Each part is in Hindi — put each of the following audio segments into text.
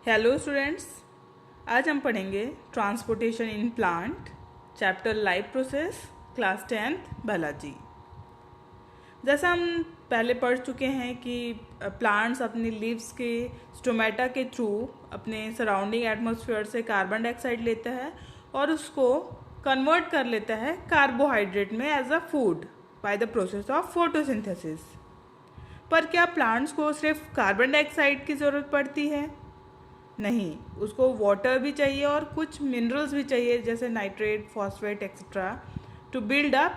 हेलो स्टूडेंट्स, आज हम पढ़ेंगे transportation in plant chapter life process class 10th biology. जैसा हम पहले पढ़ चुके हैं कि प्लांट्स अपनी लीव्स के स्टोमेटा के थ्रू अपने सराउंडिंग एटमॉस्फेयर से कार्बन डाइऑक्साइड लेता है और उसको कन्वर्ट कर लेता है कार्बोहाइड्रेट में as a food by the process of photosynthesis. पर क्या प्लांट्स को सिर्फ कार्बन डाइऑक्साइड की ज़रूरत पड़ती है? नहीं, उसको वाटर भी चाहिए और कुछ मिनरल्स भी चाहिए, जैसे nitrate, phosphate etcetera, to build up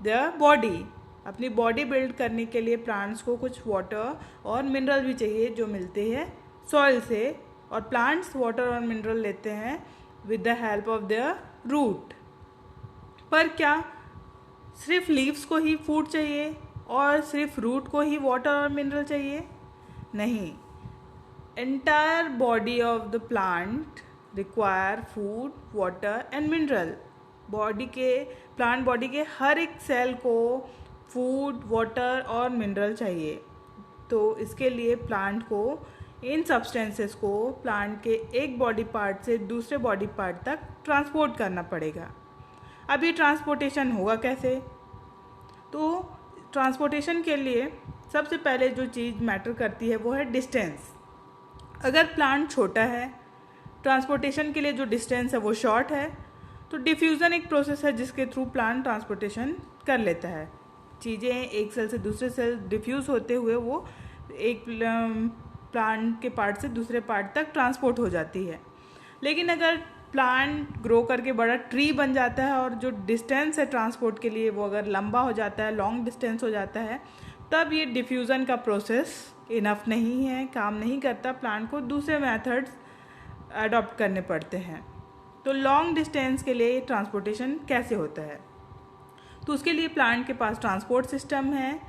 the body. अपनी बॉडी बिल्ड करने के लिए प्लांट्स को कुछ वाटर और मिनरल भी चाहिए जो मिलते हैं सॉइल से, और प्लांट्स वाटर और मिनरल लेते हैं with the help of the root. पर क्या सिर्फ लीव्स को ही फूड चाहिए और सिर्फ रूट को ही वाटर और मिनरल चाहिए? नहीं, entire body of the plant require food, water and mineral। Plant body के हर एक सेल को फूड, वाटर और मिनरल चाहिए। तो इसके लिए प्लांट को इन सब्सटेंसेस को प्लांट के एक बॉडी पार्ट से दूसरे बॉडी पार्ट तक ट्रांसपोर्ट करना पड़ेगा। अब ये ट्रांसपोर्टेशन होगा कैसे? तो ट्रांसपोर्टेशन के लिए सबसे पहले जो चीज़ मैटर करती है वो है डिस्टेंस। अगर प्लांट छोटा है, ट्रांसपोर्टेशन के लिए जो डिस्टेंस है वो शॉर्ट है, तो डिफ्यूज़न एक प्रोसेस है जिसके थ्रू प्लांट ट्रांसपोर्टेशन कर लेता है। चीज़ें एक सेल से दूसरे सेल डिफ्यूज़ होते हुए वो एक प्लांट के पार्ट से दूसरे पार्ट तक ट्रांसपोर्ट हो जाती है। लेकिन अगर प्लांट ग्रो करके बड़ा ट्री बन जाता है और जो डिस्टेंस है ट्रांसपोर्ट के लिए वो अगर लंबा हो जाता है, लॉन्ग डिस्टेंस हो जाता है, तब ये डिफ्यूज़न का प्रोसेस इनफ नहीं है, काम नहीं करता। प्लांट को दूसरे मेथड्स अडॉप्ट करने पड़ते हैं। तो लॉन्ग डिस्टेंस के लिए ट्रांसपोर्टेशन कैसे होता है? तो उसके लिए प्लांट के पास ट्रांसपोर्ट सिस्टम है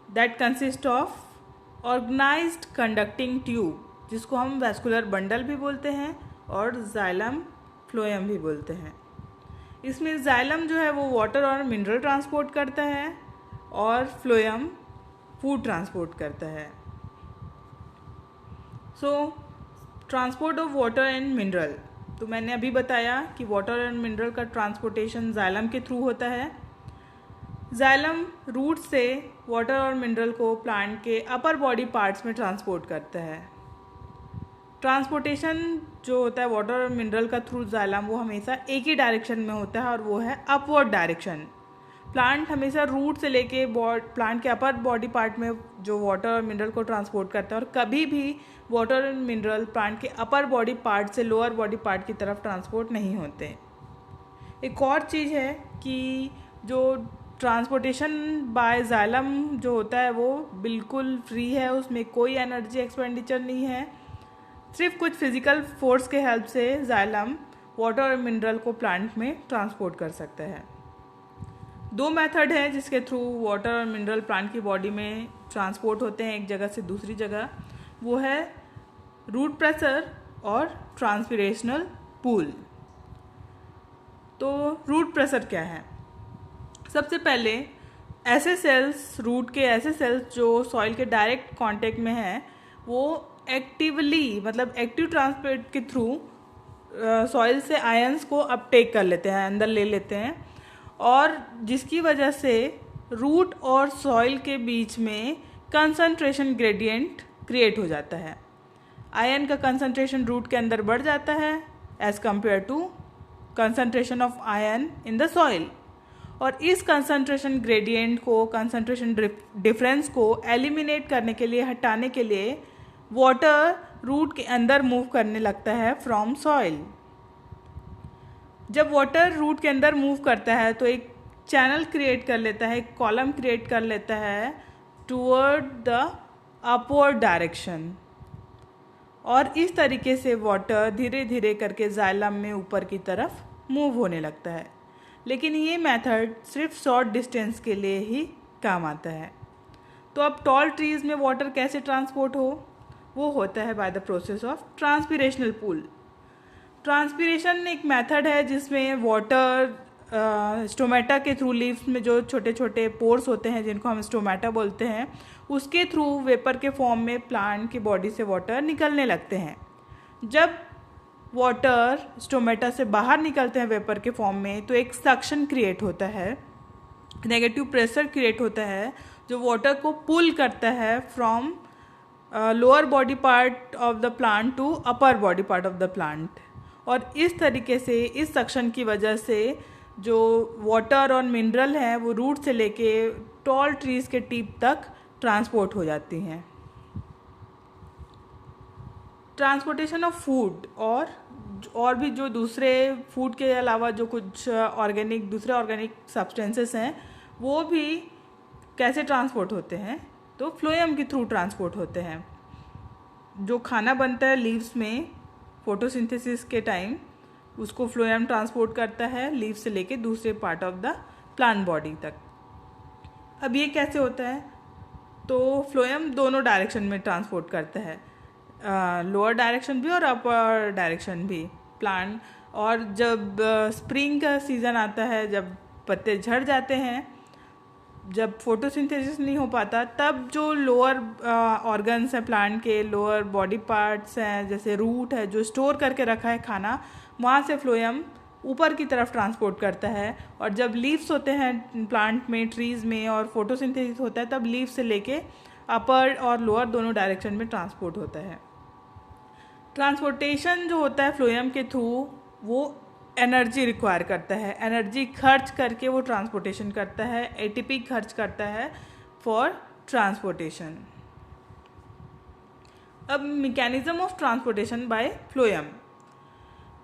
that consist of organized conducting tube, जिसको हम वैस्कुलर बंडल भी बोलते हैं और जाइलम, फ्लोएम भी बोलते हैं। इसमें जाइलम जो है वो वाटर और मिनरल ट्रांसपोर्ट करता है और फ्लोएम फूड ट्रांसपोर्ट करता है। सो transport of water and mineral, तो मैंने अभी बताया कि वाटर एंड मिनरल का ट्रांसपोर्टेशन जाइलम के थ्रू होता है। जाइलम रूट से वाटर और मिनरल को प्लांट के अपर बॉडी पार्ट्स में ट्रांसपोर्ट करता है। ट्रांसपोर्टेशन जो होता है वाटर और मिनरल का थ्रू जाइलम, वो हमेशा एक ही डायरेक्शन में होता है और वो है अपवर्ड डायरेक्शन। प्लांट हमेशा रूट से लेके प्लांट के अपर बॉडी पार्ट में जो वाटर और मिनरल को ट्रांसपोर्ट करता है, और कभी भी वाटर और मिनरल प्लांट के अपर बॉडी पार्ट से लोअर बॉडी पार्ट की तरफ ट्रांसपोर्ट नहीं होते। एक और चीज़ है कि जो ट्रांसपोर्टेशन बाय जाइलम जो होता है वो बिल्कुल फ्री है, उसमें कोई एनर्जी एक्सपेंडिचर नहीं है। सिर्फ कुछ फिजिकल फोर्स के हेल्प से जाइलम वाटर और मिनरल को प्लांट में ट्रांसपोर्ट कर सकता है। दो मेथड है जिसके थ्रू वाटर और मिनरल प्लांट की बॉडी में ट्रांसपोर्ट होते हैं एक जगह से दूसरी जगह, वो है रूट प्रेशर और ट्रांसपिरेशनल पूल। तो रूट प्रेशर क्या है? सबसे पहले ऐसे सेल्स, रूट के ऐसे सेल्स जो सॉइल के डायरेक्ट कांटेक्ट में हैं, वो एक्टिवली मतलब एक्टिव ट्रांसपोर्ट के थ्रू सॉइल से आयंस को अपटेक कर लेते हैं, अंदर ले लेते हैं, और जिसकी वजह से रूट और सॉइल के बीच में कंसंट्रेशन ग्रेडियंट क्रिएट हो जाता है। आयन का कंसंट्रेशन रूट के अंदर बढ़ जाता है as compare to concentration of ion in the soil, और इस कंसंट्रेशन ग्रेडियंट को, कंसंट्रेशन डिफरेंस को एलिमिनेट करने के लिए, हटाने के लिए वाटर रूट के अंदर मूव करने लगता है फ्रॉम सॉइल। जब वाटर रूट के अंदर मूव करता है तो एक चैनल क्रिएट कर लेता है, एक कॉलम क्रिएट कर लेता है टूवर्ड द अपवर्ड डायरेक्शन, और इस तरीके से वाटर धीरे धीरे करके जाइलम में ऊपर की तरफ मूव होने लगता है। लेकिन ये मेथड सिर्फ शॉर्ट डिस्टेंस के लिए ही काम आता है। तो अब टॉल ट्रीज में वाटर कैसे ट्रांसपोर्ट हो? वो होता है by the process of transpirational pull. Transpiration एक मेथड है जिसमें वाटर स्टोमेटा के थ्रू, लीव्स में जो छोटे छोटे पोर्स होते हैं जिनको हम स्टोमेटा बोलते हैं, उसके थ्रू वेपर के फॉर्म में प्लांट की बॉडी से वाटर निकलने लगते हैं। जब वाटर स्टोमेटा से बाहर निकलते हैं वेपर के फॉर्म में तो एक सक्शन क्रिएट होता है, नेगेटिव प्रेशर क्रिएट होता है जो वाटर को पुल करता है from lower body part of the plant to upper body part of the plant. और इस तरीके से इस सक्शन की वजह से जो वाटर और मिनरल हैं वो रूट से लेके टॉल ट्रीज के टिप तक ट्रांसपोर्ट हो जाती हैं। ट्रांसपोर्टेशन ऑफ फूड और भी जो दूसरे फूड के अलावा जो कुछ दूसरे ऑर्गेनिक सब्सटेंसेस हैं वो भी कैसे ट्रांसपोर्ट होते हैं, तो फ्लोएम के थ्रू ट्रांसपोर्ट होते हैं। जो खाना बनता है लीव्स में फोटोसिंथेसिस के टाइम, उसको फ्लोएम ट्रांसपोर्ट करता है लीव से लेके दूसरे part of the plant body तक। अब ये कैसे होता है, तो फ्लोएम दोनों डायरेक्शन में ट्रांसपोर्ट करता है, लोअर डायरेक्शन भी और अपर डायरेक्शन भी प्लांट। और जब स्प्रिंग का सीज़न आता है, जब पत्ते झड़ जाते हैं, जब फोटोसिंथेसिस नहीं हो पाता, तब जो लोअर ऑर्गन्स हैं प्लांट के, लोअर बॉडी पार्ट्स हैं जैसे रूट है जो स्टोर करके रखा है खाना, वहाँ से फ्लोएम ऊपर की तरफ ट्रांसपोर्ट करता है। और जब लीव्स होते हैं प्लांट में, ट्रीज़ में, और फोटोसिंथेसिस होता है तब लीव से लेके अपर और लोअर दोनों डायरेक्शन में ट्रांसपोर्ट होता है। ट्रांसपोर्टेशन जो होता है फ्लोएम के थ्रू वो एनर्जी रिक्वायर करता है, एनर्जी खर्च करके वो ट्रांसपोर्टेशन करता है, एटीपी खर्च करता है फॉर ट्रांसपोर्टेशन। अब mechanism of transportation bye phloem,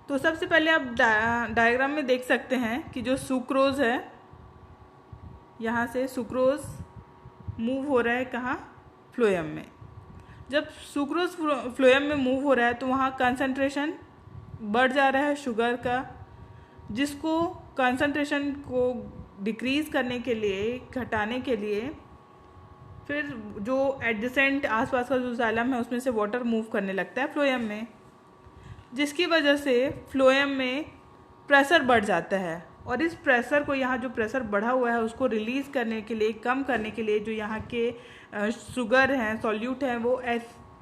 तो सबसे पहले आप डायग्राम में देख सकते हैं कि जो सुक्रोज है, यहाँ से सुक्रोज मूव हो रहा है कहाँ, फ्लोएम में। जब सुक्रोज फ्लोएम में मूव हो रहा है तो वहाँ कंसंट्रेशन बढ़ जा रहा है शुगर का, जिसको कंसंट्रेशन को डिक्रीज़ करने के लिए, घटाने के लिए, फिर जो एडजेसेंट आसपास का जो जाइलम है उसमें से वाटर मूव करने लगता है फ्लोएम में, जिसकी वजह से फ्लोएम में प्रेशर बढ़ जाता है। और इस प्रेशर को, यहाँ जो प्रेशर बढ़ा हुआ है उसको रिलीज़ करने के लिए, कम करने के लिए, जो यहाँ के शुगर हैं, सॉल्यूट हैं, वो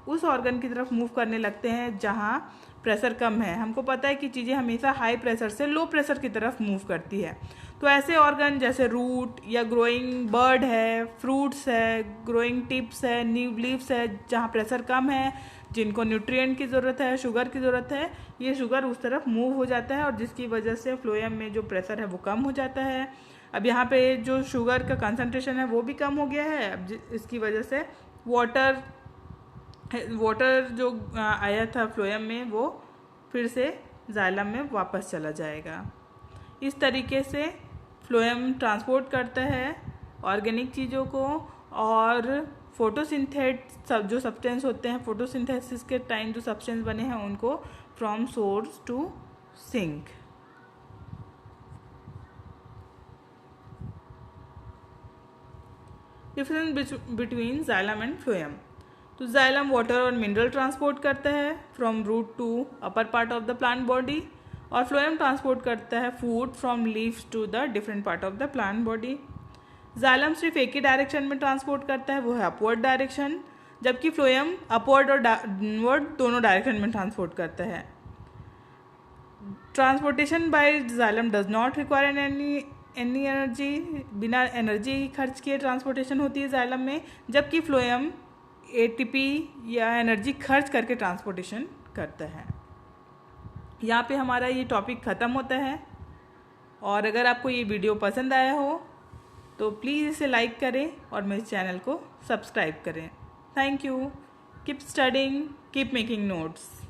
उस ऑर्गन की तरफ मूव करने लगते हैं जहाँ प्रेशर कम है। हमको पता है कि चीज़ें हमेशा हाई प्रेशर से लो प्रेशर की तरफ मूव करती है। तो ऐसे ऑर्गन जैसे रूट या ग्रोइंग बर्ड है, फ्रूट्स है, ग्रोइंग टिप्स है, न्यू लीव्स है, जहाँ प्रेशर कम है, जिनको न्यूट्रिएंट की ज़रूरत है, शुगर की ज़रूरत है, ये शुगर उस तरफ मूव हो जाता है और जिसकी वजह से फ्लोएम में जो प्रेशर है वो कम हो जाता है। अब यहाँ पे जो शुगर का कंसंट्रेशन है वो भी कम हो गया है। अब इसकी वजह से वाटर जो आया था फ्लोएम में वो फिर से जाइलम में वापस चला जाएगा। इस तरीके से फ्लोएम ट्रांसपोर्ट करता है ऑर्गेनिक चीज़ों को, और सब जो सब्सटेंस होते हैं, फोटोसिंथेसिस के टाइम जो सब्सटेंस बने हैं उनको from source to sink. Difference between xylem and phloem, तो जाइलम वाटर और मिनरल ट्रांसपोर्ट करता है from root to upper part of the plant body, और फ्लोएम ट्रांसपोर्ट करता है food from leaves to the different part of the plant body. Xylem सिर्फ एक ही डायरेक्शन में ट्रांसपोर्ट करता है, वो है अपवर्ड डायरेक्शन, जबकि फ्लोएम अपवर्ड और डाउनवर्ड दोनों डायरेक्शन में ट्रांसपोर्ट करता है। Transportation by xylem does not require any energy, बिना एनर्जी खर्च किए ट्रांसपोर्टेशन होती है जाइलम में, जबकि फ्लोएम एटीपी या एनर्जी खर्च करके ट्रांसपोर्टेशन करता है। यहाँ पे हमारा ये टॉपिक ख़त्म होता है। और अगर आपको ये वीडियो पसंद आया हो तो प्लीज़ इसे लाइक करें और मेरे चैनल को सब्सक्राइब करें। Thank you. Keep studying, keep making notes.